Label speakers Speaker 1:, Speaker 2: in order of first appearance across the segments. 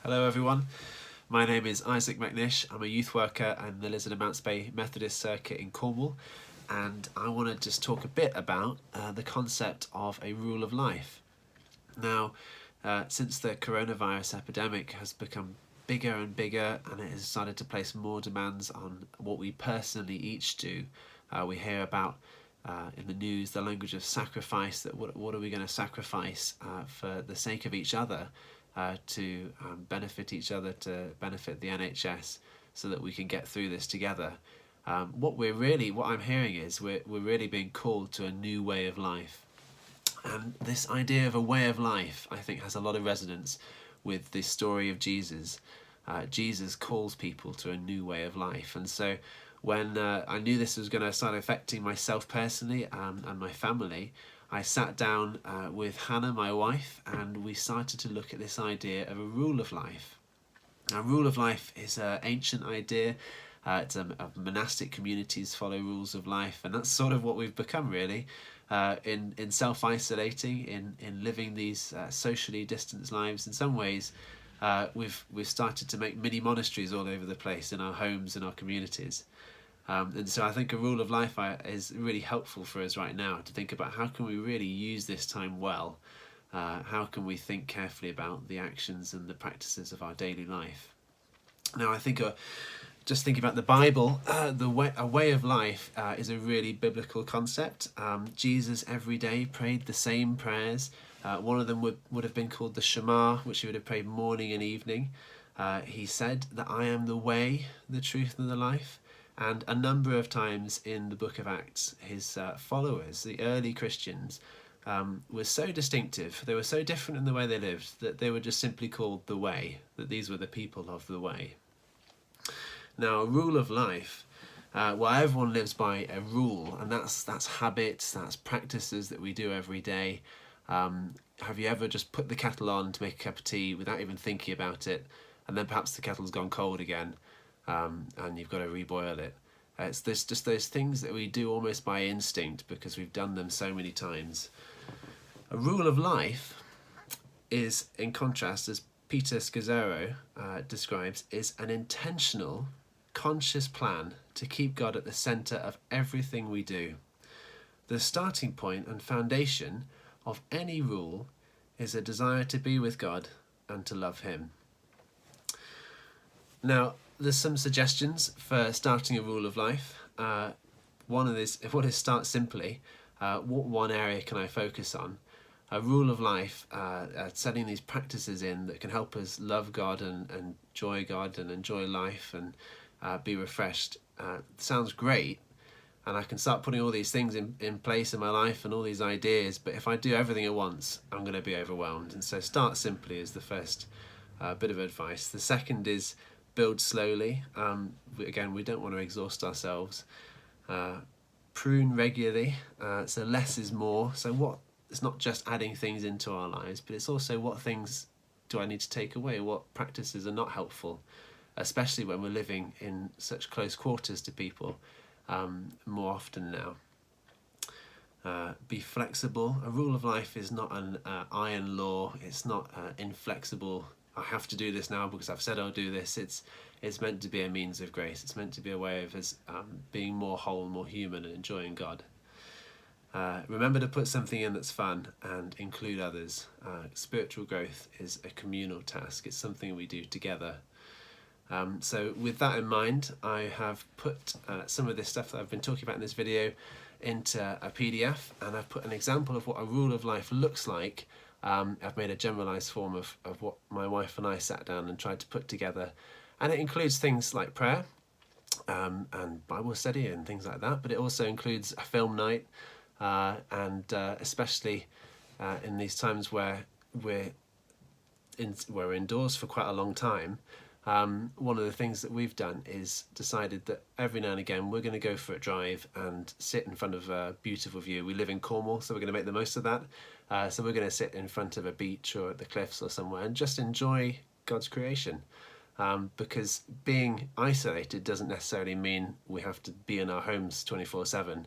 Speaker 1: Hello everyone, my name is Isaac McNish. I'm a youth worker in the Lizard and Mounts Bay Methodist Circuit in Cornwall, and I want to just talk a bit about the concept of a rule of life. Now, since the coronavirus epidemic has become bigger and bigger and it has started to place more demands on what we personally each do, we hear about in the news the language of sacrifice, that what are we going to sacrifice for the sake of each other, to benefit each other, to benefit the NHS, so that we can get through this together. What I'm hearing is we're really being called to a new way of life. And this idea of a way of life, I think, has a lot of resonance with the story of Jesus. Jesus calls people to a new way of life. And so when I knew this was going to start affecting myself personally and my family, I sat down with Hannah, my wife, and we started to look at this idea of a rule of life. Now, rule of life is an ancient idea. Monastic communities follow rules of life, and that's sort of what we've become, really. In self-isolating, in living these socially distanced lives. In some ways, we've started to make mini monasteries all over the place in our homes, in our communities. And so I think a rule of life is really helpful for us right now to think about how can we really use this time well. How can we think carefully about the actions and the practices of our daily life. Now, I think just thinking about the Bible, a way of life is a really biblical concept. Jesus every day prayed the same prayers. One of them would have been called the Shema, which he would have prayed morning and evening. He said that I am the way, the truth and the life. And a number of times in the book of Acts, his followers, the early Christians, were so distinctive, they were so different in the way they lived, that they were just simply called the way, that these were the people of the way. Now, a rule of life, everyone lives by a rule, and that's habits, that's practices that we do every day. Have you ever just put the kettle on to make a cup of tea without even thinking about it, and then perhaps the kettle's gone cold again, and you've got to reboil it? It's just those things that we do almost by instinct because we've done them so many times. A rule of life is, in contrast, as Peter Scazzaro describes, is an intentional, conscious plan to keep God at the centre of everything we do. The starting point and foundation of any rule is a desire to be with God and to love Him. Now, there's some suggestions for starting a rule of life. One is start simply. What one area can I focus on? A rule of life, setting these practices in that can help us love God and enjoy God and enjoy life and be refreshed. Sounds great, and I can start putting all these things in place in my life and all these ideas, but if I do everything at once, I'm going to be overwhelmed. And so start simply is the first bit of advice. The second is build slowly. Again, we don't want to exhaust ourselves. Prune regularly, so less is more. So it's not just adding things into our lives, but it's also what things do I need to take away, what practices are not helpful, especially when we're living in such close quarters to people more often now. Be flexible. A rule of life is not an iron law. It's not inflexible. I have to do this now because I've said I'll do this. It's meant to be a means of grace. It's meant to be a way of us being more whole, more human, and enjoying God. Remember to put something in that's fun and include others. Spiritual growth is a communal task. It's something we do together. So with that in mind, I have put some of this stuff that I've been talking about in this video into a PDF, and I've put an example of what a rule of life looks like. I've made a generalised form of what my wife and I sat down and tried to put together, and it includes things like prayer and Bible study and things like that, but it also includes a film night, and especially in these times where we're indoors for quite a long time. One of the things that we've done is decided that every now and again we're going to go for a drive and sit in front of a beautiful view. We live in Cornwall, so we're going to make the most of that. So we're going to sit in front of a beach or at the cliffs or somewhere and just enjoy God's creation. Because being isolated doesn't necessarily mean we have to be in our homes 24/7.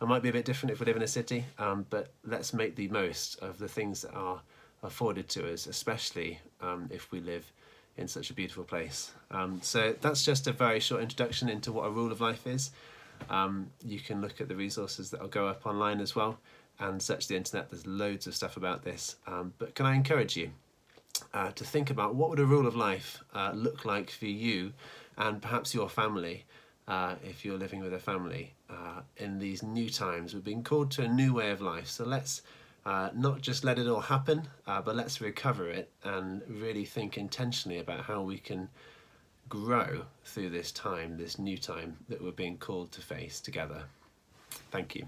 Speaker 1: It might be a bit different if we live in a city, but let's make the most of the things that are afforded to us, especially if we live in such a beautiful place. So that's just a very short introduction into what a rule of life is. You can look at the resources that will go up online as well and search the internet. There's loads of stuff about this. But can I encourage you to think about what would a rule of life look like for you and perhaps your family, if you're living with a family in these new times. We're being called to a new way of life, so let's not just let it all happen, but let's recover it and really think intentionally about how we can grow through this time, this new time that we're being called to face together. Thank you.